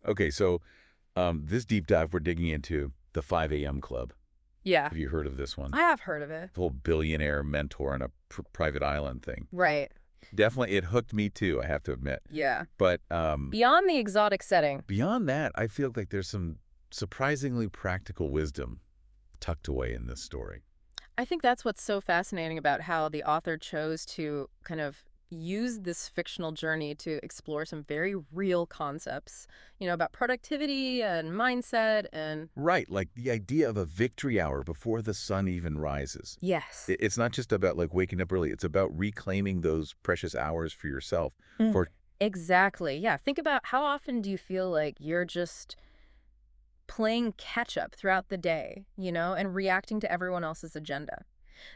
Okay, so this deep dive, we're digging into the 5 a.m. Club. Yeah, Have you heard of this one? I have heard of it. The whole billionaire mentor on a private island thing. Right. Definitely, it hooked me too, I have to admit. Yeah. But Beyond the exotic setting. beyond that, I feel like there's some surprisingly practical wisdom tucked away in this story. I think that's what's so fascinating about how the author chose to kind of use this fictional journey to explore some very real concepts, about productivity and mindset and Right, like the idea of a victory hour before the sun even rises. yes. It's not just about like waking up early, it's about reclaiming those precious hours for yourself. Mm. For Exactly. Yeah. Think about how often do you feel like you're just playing catch up throughout the day, and reacting to everyone else's agenda.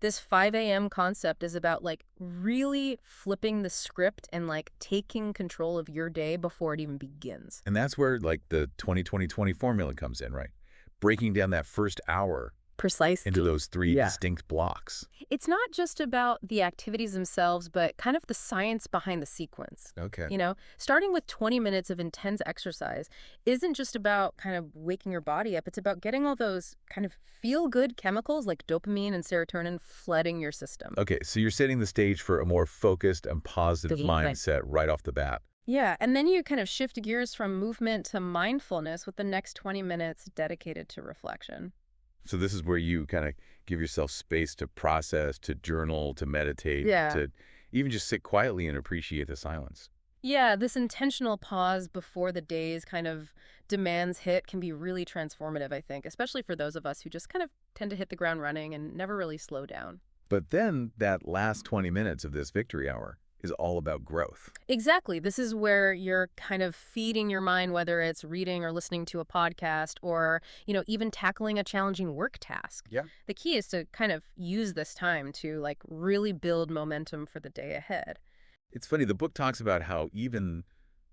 This 5 a.m. concept is about like really flipping the script and like taking control of your day before it even begins. and that's where like the 20-20-20 formula comes in, right? Breaking down that first hour into Precisely. those three Yeah. distinct blocks. It's not just about the activities themselves, but kind of the science behind the sequence. Okay. Starting with 20 minutes of intense exercise isn't just about kind of waking your body up. It's about getting all those kind of feel-good chemicals like dopamine and serotonin flooding your system. Okay, so you're setting the stage for a more focused and positive Definitely. mindset right off the bat. Yeah, and then you kind of shift gears from movement to mindfulness with the next 20 minutes dedicated to reflection. So this is where you kind of give yourself space to process, to journal, to meditate, Yeah. to even just sit quietly and appreciate the silence. Yeah, this intentional pause before the day's kind of demands hit can be really transformative, I think, especially for those of us who just kind of tend to hit the ground running and never really slow down. But then that last 20 minutes of this victory hour is all about growth. Exactly. This is where you're kind of feeding your mind, whether it's reading or listening to a podcast or, even tackling a challenging work task. Yeah. The key is to kind of use this time to like really build momentum for the day ahead. It's funny, the book talks about how even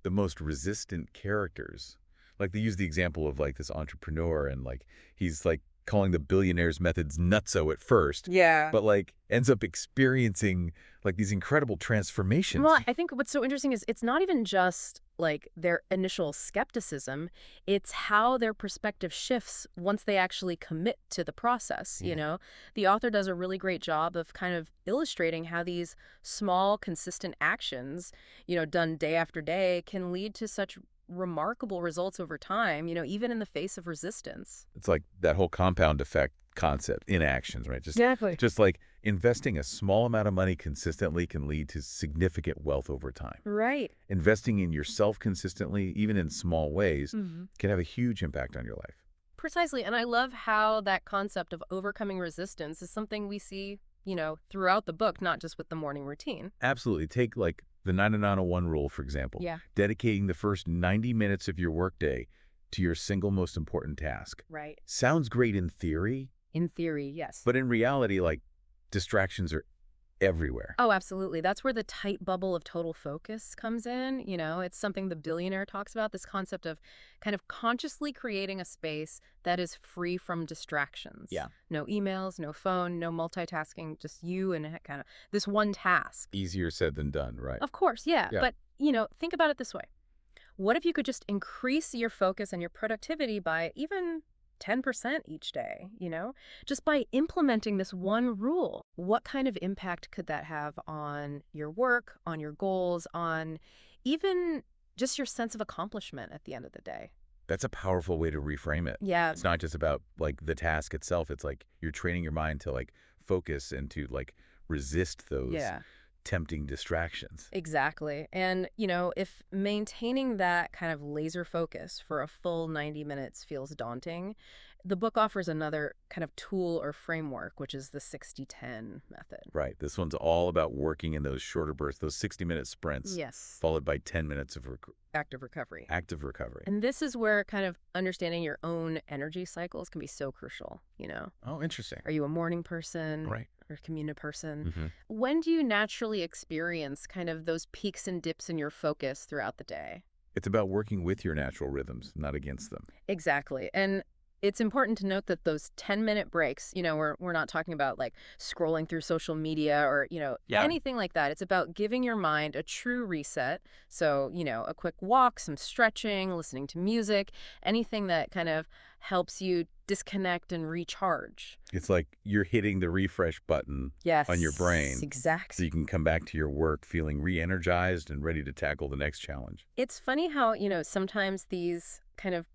the most resistant characters, like they use the example of like this entrepreneur and like he's like calling the billionaire's methods nutso at first, Yeah. but like ends up experiencing like these incredible transformations. Well, I think what's so interesting is it's not even just like their initial skepticism, it's how their perspective shifts once they actually commit to the process, Yeah. The author does a really great job of kind of illustrating how these small, consistent actions, done day after day can lead to such remarkable results over time, even in the face of resistance. It's like that whole compound effect concept in actions, right? Exactly. Just like investing a small amount of money consistently can lead to significant wealth over time. Right. Investing in yourself consistently, even in small ways, Hmm. can have a huge impact on your life. Precisely. And I love how that concept of overcoming resistance is something we see, throughout the book, not just with the morning routine. Absolutely. Take like the 9901 rule, for example. Yeah. Dedicating the first 90 minutes of your workday to your single most important task. Right. Sounds great in theory, In theory, yes. but in reality, like distractions are everywhere. Oh, absolutely. That's where the tight bubble of total focus comes in. It's something the billionaire talks about, this concept of kind of consciously creating a space that is free from distractions. Yeah. No emails, no phone, no multitasking, just you and kind of this one task. Easier said than done, right? Of course, yeah. Yeah. But, think about it this way. What if you could just increase your focus and your productivity by even 10% each day, just by implementing this one rule? What kind of impact could that have on your work, on your goals, on even just your sense of accomplishment at the end of the day? That's a powerful way to reframe it. Yeah, It's not just about like the task itself. It's like you're training your mind to like focus and to like resist those yeah, tempting distractions. exactly. And, if maintaining that kind of laser focus for a full 90 minutes feels daunting, the book offers another kind of tool or framework, which is the 60-10 method. Right. This one's all about working in those shorter bursts, those 60-minute sprints, Yes. followed by 10 minutes of Active recovery. active recovery. And this is where kind of understanding your own energy cycles can be so crucial, Oh, interesting. Are you a morning person? Right. Or a community person? Hmm. When do you naturally experience kind of those peaks and dips in your focus throughout the day? It's about working with your natural rhythms, not against them. Exactly. And It's important to note that those 10-minute breaks, we're not talking about like scrolling through social media or, Yeah. anything like that. It's about giving your mind a true reset. So, a quick walk, some stretching, listening to music, anything that kind of helps you disconnect and recharge. It's like you're hitting the refresh button on your Yes, brain so exactly. you can come back to your work feeling re-energized and ready to tackle the next challenge. It's funny how, sometimes these kind of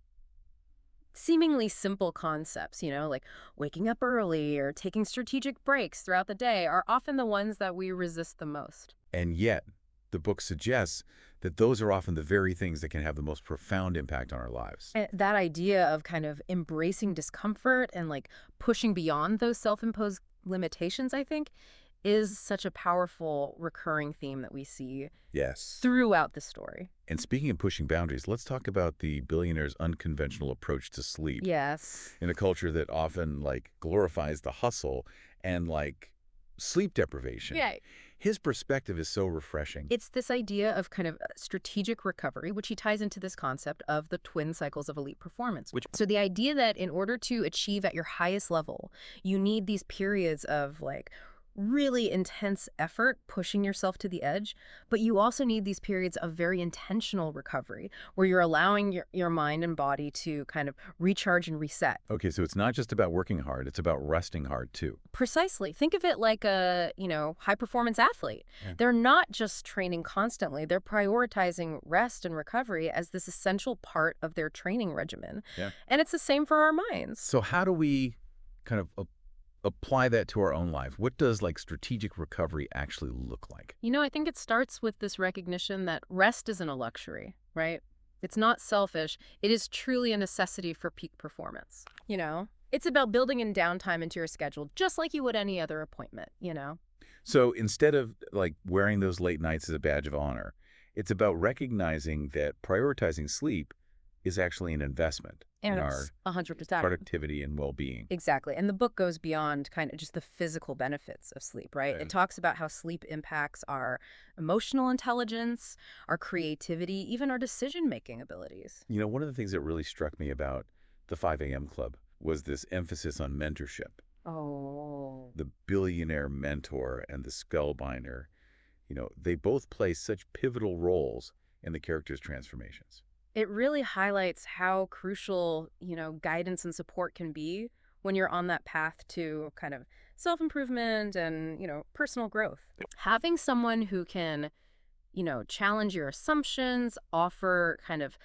seemingly simple concepts, like waking up early or taking strategic breaks throughout the day, are often the ones that we resist the most. And yet, the book suggests that those are often the very things that can have the most profound impact on our lives. And that idea of kind of embracing discomfort and like pushing beyond those self-imposed limitations, I think, is such a powerful recurring theme that we see Yes. throughout the story. And speaking of pushing boundaries, let's talk about the billionaire's unconventional approach to sleep. Yes. In a culture that often glorifies the hustle and sleep deprivation. Yeah. His perspective is so refreshing. It's this idea of kind of strategic recovery, which he ties into this concept of the twin cycles of elite performance. So the idea that in order to achieve at your highest level, you need these periods of like really intense effort, pushing yourself to the edge, but you also need these periods of very intentional recovery where you're allowing your mind and body to kind of recharge and reset. Okay, so it's not just about working hard, it's about resting hard too. Precisely. Think of it like a, high performance athlete. Yeah. They're not just training constantly, they're prioritizing rest and recovery as this essential part of their training regimen. Yeah. And it's the same for our minds. So how do we kind of apply that to our own life? What does strategic recovery actually look like? I think it starts with this recognition that rest isn't a luxury, right? It's not selfish. It is truly a necessity for peak performance. It's about building in downtime into your schedule, just like you would any other appointment. So instead of wearing those late nights as a badge of honor, it's about recognizing that prioritizing sleep is actually an investment And in our it's 100%. productivity and well-being. Exactly. And the book goes beyond kind of just the physical benefits of sleep, right? Right. It talks about how sleep impacts our emotional intelligence, our creativity, even our decision-making abilities. One of the things that really struck me about the 5 a.m. Club was this emphasis on mentorship. Oh. The billionaire mentor and the spellbinder, they both play such pivotal roles in the characters' transformations. It really highlights how crucial, guidance and support can be when you're on that path to kind of self-improvement and, personal growth. Having someone who can challenge your assumptions, offer kind of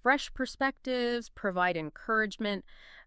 fresh perspectives, provide encouragement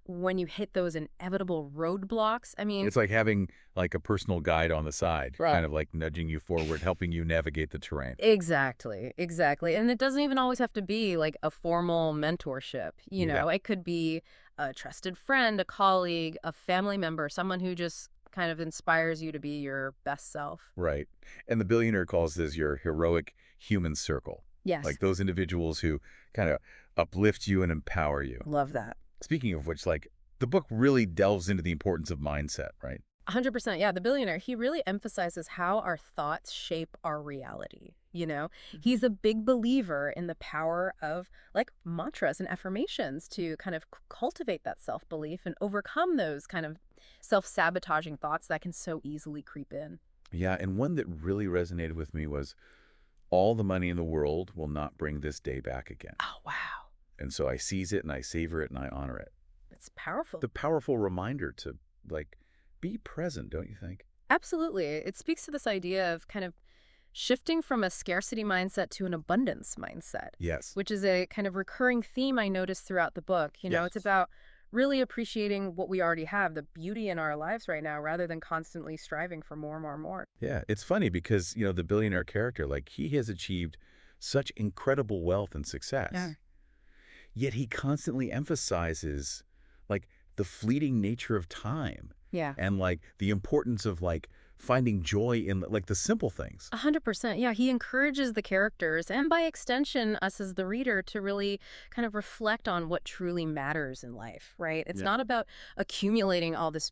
when you hit those inevitable roadblocks. I mean, It's like having a personal guide on the side, right. kind of nudging you forward, helping you navigate the terrain. Exactly, exactly. And it doesn't even always have to be like a formal mentorship. Yeah. It could be a trusted friend, a colleague, a family member, someone who just kind of inspires you to be your best self. Right. And the billionaire calls this your heroic human circle. Yes. Those individuals who kind of uplift you and empower you. Love that. Speaking of which, the book really delves into the importance of mindset, right? 100%. Yeah, the billionaire, he really emphasizes how our thoughts shape our reality. He's a big believer in the power of like mantras and affirmations to kind of cultivate that self-belief and overcome those kind of self-sabotaging thoughts that can so easily creep in. Yeah, and one that really resonated with me was, all the money in the world will not bring this day back again. Oh, wow. And so I seize it and I savor it and I honor it. It's powerful. The powerful reminder to be present, don't you think? Absolutely. It speaks to this idea of kind of shifting from a scarcity mindset to an abundance mindset. Yes. Which is a kind of recurring theme I noticed throughout the book. Yes. It's about really appreciating what we already have, the beauty in our lives right now, rather than constantly striving for more and more and more. Yeah, it's funny because, the billionaire character, he has achieved such incredible wealth and success. Yeah. Yet he constantly emphasizes, the fleeting nature of time. Yeah. And, the importance of, finding joy in, the simple things. 100%. Yeah, he encourages the characters and by extension us as the reader to really kind of reflect on what truly matters in life, right? It's Yeah. not about accumulating all this,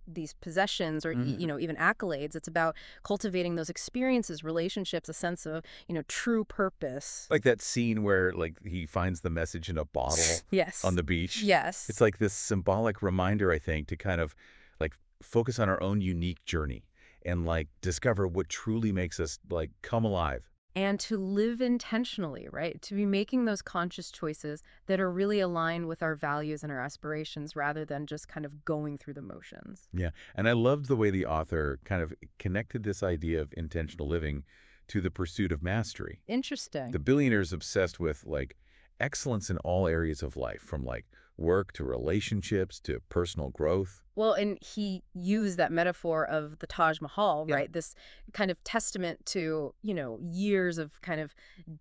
these possessions or even accolades. It's about cultivating those experiences, relationships, a sense of true purpose. Like that scene where like he finds the message in a bottle on Yes. the beach. It's Yes. like this symbolic reminder, I think, to kind of like focus on our own unique journey and like discover what truly makes us like come alive. And to live intentionally, right? To be making those conscious choices that are really aligned with our values and our aspirations rather than just kind of going through the motions. Yeah. And I loved the way the author kind of connected this idea of intentional living to the pursuit of mastery. Interesting. The billionaire's obsessed with like excellence in all areas of life, from like work to relationships to personal growth. Well, and he used that metaphor of the Taj Mahal, Yeah. right? This kind of testament to, years of kind of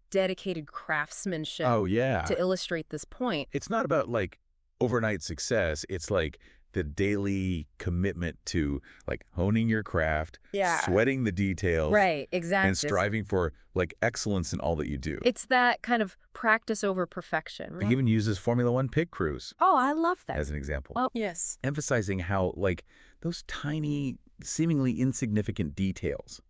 dedicated craftsmanship Oh, yeah. to illustrate this point. It's not about like overnight success. It's like the daily commitment to like honing your craft, Yeah. sweating the details, Right, and exactly. striving for like excellence in all that you do. It's that kind of practice over perfection. He even uses Formula One pit crews Oh, I love that. as an example, Well, yes. emphasizing how like those tiny, seemingly insignificant details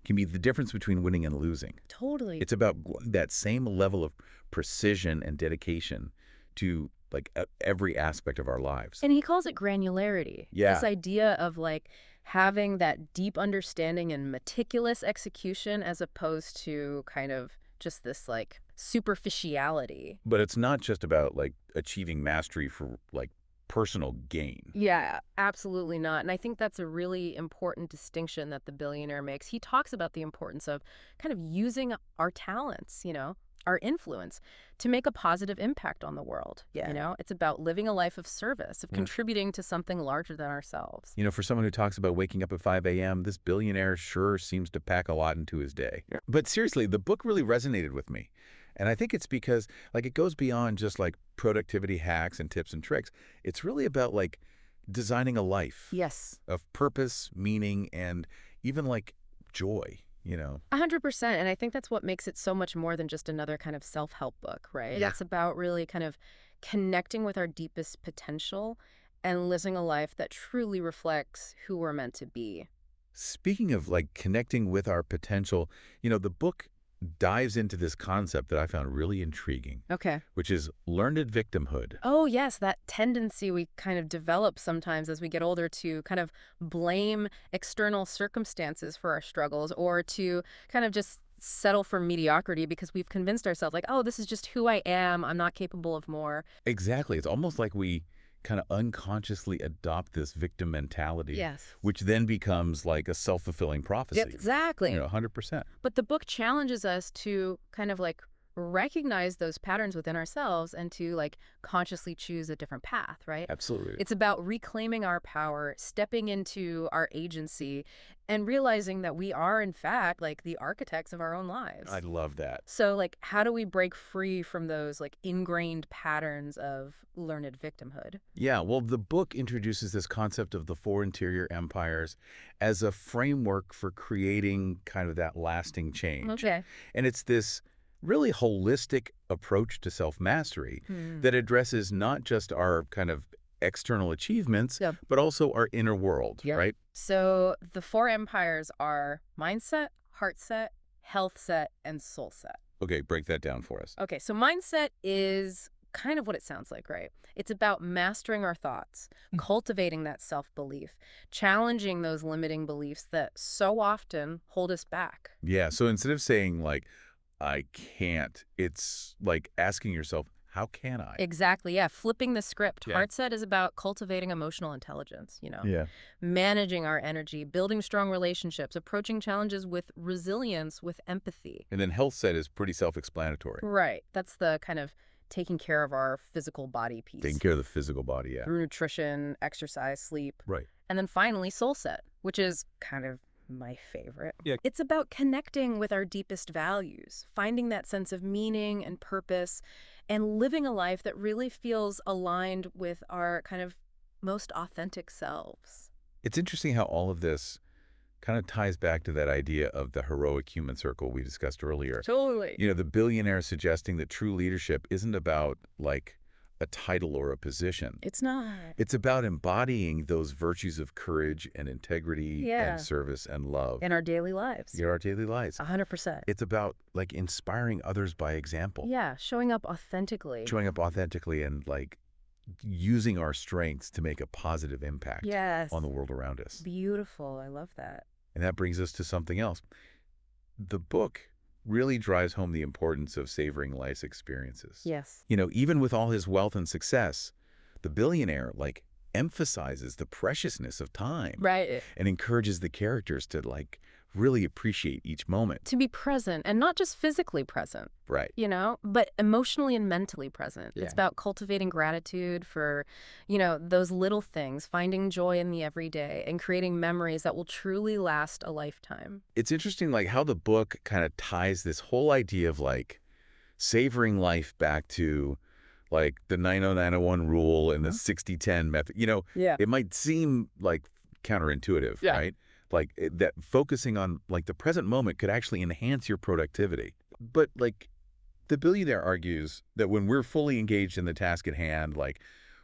can be the difference between winning and losing. Totally. It's about that same level of precision and dedication to like every aspect of our lives. And he calls it granularity. Yeah. This idea of like having that deep understanding and meticulous execution as opposed to kind of just this like superficiality. But it's not just about like achieving mastery for like personal gain. Yeah, absolutely not. And I think that's a really important distinction that the billionaire makes. He talks about the importance of kind of using our talents, our influence to make a positive impact on the world. Yeah. It's about living a life of service, of contributing to something larger than ourselves. For someone who talks about waking up at 5 a.m., this billionaire sure seems to pack a lot into his day. Yeah. But seriously, the book really resonated with me. And I think it's because like it goes beyond just like productivity hacks and tips and tricks. It's really about like designing a life Yes. of purpose, meaning, and even like joy. 100%. And I think that's what makes it so much more than just another kind of self-help book, right? Yeah. It's about really kind of connecting with our deepest potential and living a life that truly reflects who we're meant to be. Speaking of like connecting with our potential, the book dives into this concept that I found really intriguing, Okay. which is learned victimhood. Oh, yes, that tendency we kind of develop sometimes as we get older to kind of blame external circumstances for our struggles or to kind of just settle for mediocrity because we've convinced ourselves like, oh, this is just who I am. I'm not capable of more. Exactly. It's almost like we kind of unconsciously adopt this victim mentality, Yes. which then becomes like a self-fulfilling prophecy. Exactly. 100%. But the book challenges us to kind of like recognize those patterns within ourselves and to like consciously choose a different path, right? Absolutely. It's about reclaiming our power, stepping into our agency, and realizing that we are, in fact, like the architects of our own lives. I love that. So, like, how do we break free from those like ingrained patterns of learned victimhood? Yeah, well, the book introduces this concept of the four interior empires as a framework for creating kind of that lasting change. Okay. And it's this really holistic approach to self-mastery that addresses not just our kind of external achievements, Yep. but also our inner world, Yep. right? So the four empires are mindset, heart set, health set, and soul set. Okay, break that down for us. Okay, so mindset is kind of what it sounds like, right? It's about mastering our thoughts, cultivating that self-belief, challenging those limiting beliefs that so often hold us back. Yeah, so instead of saying like, I can't, it's like asking yourself, how can I? Exactly, yeah. Flipping the script. Yeah. Heart set is about cultivating emotional intelligence, Yeah. managing our energy, building strong relationships, approaching challenges with resilience, with empathy. And then health set is pretty self-explanatory. Right. That's the kind of taking care of our physical body piece. Taking care of the physical body, yeah. Through nutrition, exercise, sleep. Right. And then finally, soul set, which is kind of my favorite. Yeah. It's about connecting with our deepest values, finding that sense of meaning and purpose, and living a life that really feels aligned with our kind of most authentic selves. It's interesting how all of this kind of ties back to that idea of the heroic human circle we discussed earlier. Totally. The billionaire suggesting that true leadership isn't about like a title or a position. It's not. It's about embodying those virtues of courage and integrity and Yeah. service and love In our daily lives. in our daily lives. 100%. It's about like inspiring others by example, Yeah, showing up authentically. showing up authentically and like using our strengths to make a positive impact Yes. on the world around us. Beautiful. I love that. And that brings us to something else. The book really drives home the importance of savoring life's experiences. Yes. You know, even with all his wealth and success, the billionaire like emphasizes the preciousness of time Right. and encourages the characters to like really appreciate each moment. To be present, and not just physically present, Right. but emotionally and mentally present. Yeah. It's about cultivating gratitude for, those little things, finding joy in the everyday, and creating memories that will truly last a lifetime. It's interesting like how the book kind of ties this whole idea of like savoring life back to like the 90901 rule and the 60-10 method. You know, Yeah. it might seem like counterintuitive, Yeah. right? Like that focusing on like the present moment could actually enhance your productivity. But like the billionaire argues that when we're fully engaged in the task at hand, like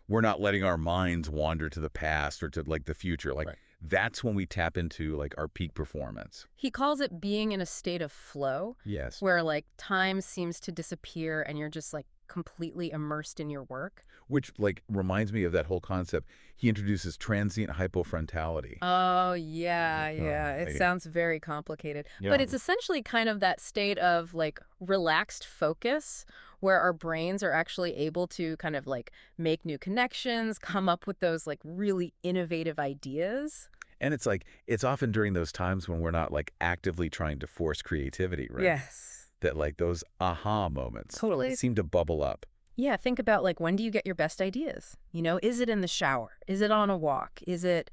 we're not letting our minds wander to the past or to like the future. Like Right. that's when we tap into like our peak performance. He calls it being in a state of flow, Yes. where like time seems to disappear and you're just like completely immersed in your work. Which like reminds me of that whole concept. He introduces transient hypofrontality. Oh, yeah. It yeah. sounds very complicated. Yeah. But it's essentially kind of that state of like relaxed focus where our brains are actually able to kind of like make new connections, come up with those like really innovative ideas. And it's like, it's often during those times when we're not like actively trying to force creativity, right? Yes. That like those aha moments Totally. seem to bubble up. Yeah, think about like when do you get your best ideas? Is it in the shower? Is it on a walk? Is it,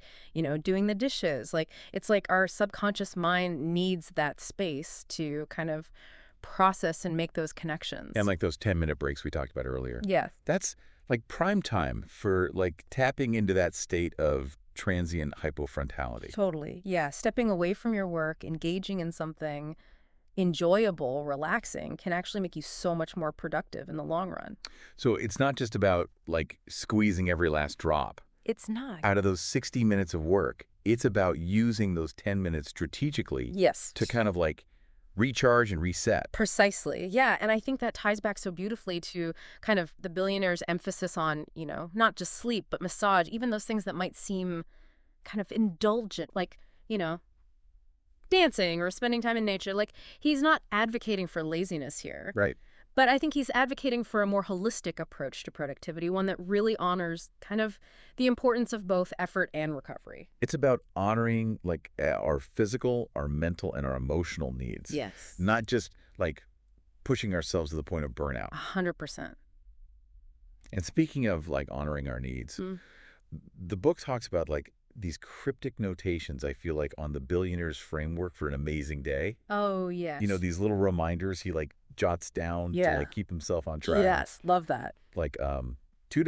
doing the dishes? Like it's like our subconscious mind needs that space to kind of process and make those connections. And like those 10-minute breaks we talked about earlier. Yeah, That's like prime time for like tapping into that state of transient hypofrontality. totally. Yeah, stepping away from your work, engaging in something enjoyable, relaxing can actually make you so much more productive in the long run. So it's not just about like squeezing every last drop It's not. out of those 60 minutes of work. It's about using those 10 minutes strategically Yes. to kind of like recharge and reset. Precisely. Yeah. And I think that ties back so beautifully to kind of the billionaire's emphasis on, not just sleep, but massage, even those things that might seem kind of indulgent, like, dancing or spending time in nature. Like, he's not advocating for laziness here. Right. But I think he's advocating for a more holistic approach to productivity, one that really honors kind of the importance of both effort and recovery. It's about honoring like our physical, our mental, and our emotional needs. Yes. Not just like pushing ourselves to the point of burnout. 100%. And speaking of like honoring our needs, the book talks about like these cryptic notations, I feel like, on the billionaire's framework for an amazing day. Oh, yes. These little reminders he like jots down to Yeah. like keep himself on track. Yes. Love that. Like 2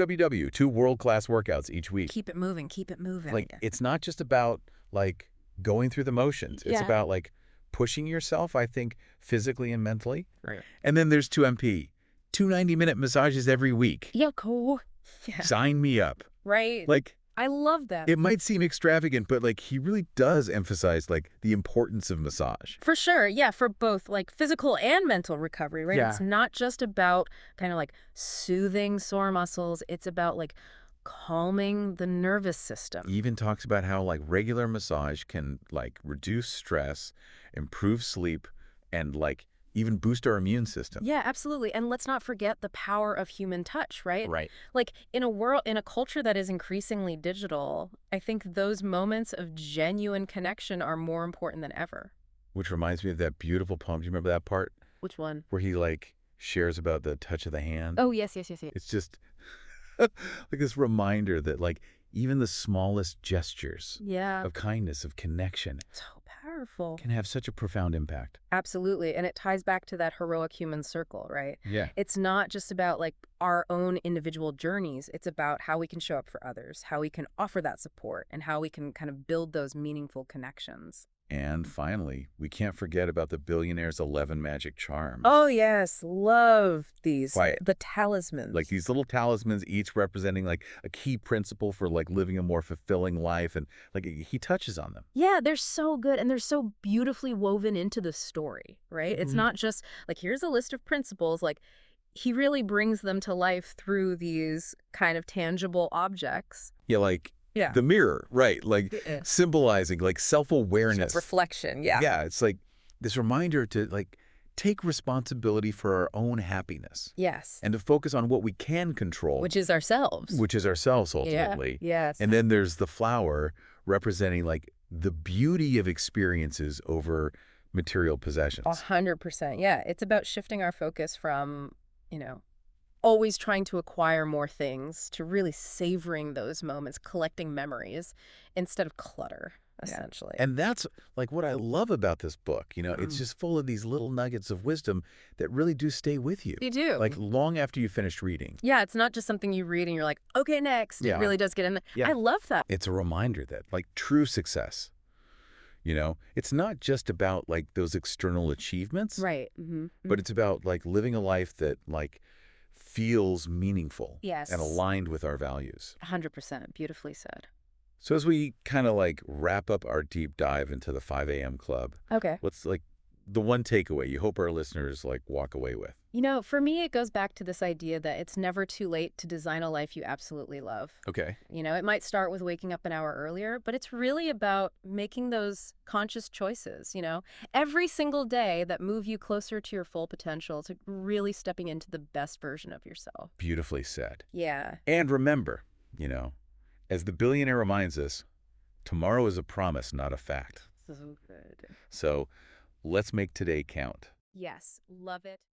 two world-class workouts each week. Keep it moving. Keep it moving. Like it's not just about like going through the motions. It's Yeah. about like pushing yourself, I think, physically and mentally. Right. And then there's 2MP, 90-minute massages every week. Yeah, cool. Yeah. Sign me up. Right. Like I love that. it might seem extravagant, but like he really does emphasize like the importance of massage. For sure. Yeah, for both like physical and mental recovery, right? Yeah. It's not just about kind of like soothing sore muscles. It's about like calming the nervous system. He even talks about how like regular massage can like reduce stress, improve sleep, and like even boost our immune system. Yeah, absolutely. And let's not forget the power of human touch, right? Right. Like in a culture that is increasingly digital, I think those moments of genuine connection are more important than ever. Which reminds me of that beautiful poem. Do you remember that part Which one? where he like shares about the touch of the hand? Oh, yes. It's just like this reminder that like even the smallest gestures Yeah. of kindness, of connection, So powerful. can have such a profound impact. Absolutely. And it ties back to that heroic human circle, right? Yeah. It's not just about like our own individual journeys. It's about how we can show up for others, how we can offer that support, and how we can kind of build those meaningful connections. And finally, we can't forget about the billionaire's 11 magic charms. Oh, yes. Love these. Quiet. The Like talismans. these little talismans, each representing like a key principle for like living a more fulfilling life. And like he touches on them. Yeah, they're so good and they're so beautifully woven into the story, right? It's Mhm. not just like, here's a list of principles. Like, he really brings them to life through these kind of tangible objects. Yeah, like Yeah. the mirror, right? Like Yeah. symbolizing like self-awareness. Reflection. Yeah. Yeah, it's like this reminder to like take responsibility for our own happiness Yes. and to focus on what we can control, Which is ourselves. which is ourselves Yeah. ultimately. Yes. And then there's the flower representing like the beauty of experiences over material possessions. 100%. Yeah. It's about shifting our focus from, you know, always trying to acquire more things to really savoring those moments, collecting memories instead of clutter, Yeah. essentially. And that's like what I love about this book. It's Mm. just full of these little nuggets of wisdom that really do stay with you, You do. like long after you finished reading. Yeah, it's not just something you read and you're like, okay, next. It Yeah. really does get in there. Yeah. I love that. It's a reminder that like true success, it's not just about like those external achievements, Right. Mm-hmm. but it's about like living a life that like feels meaningful Yes. and aligned with our values. 100%. Beautifully said. So as we kind of like wrap up our deep dive into the 5 a.m. club, Okay. what's like the one takeaway you hope our listeners like walk away with? For me, it goes back to this idea that it's never too late to design a life you absolutely love. Okay. It might start with waking up an hour earlier, but it's really about making those conscious choices, every single day that move you closer to your full potential, to really stepping into the best version of yourself. Beautifully said. Yeah. And remember, as the billionaire reminds us, tomorrow is a promise, not a fact. So good. So let's make today count. Yes. Love it.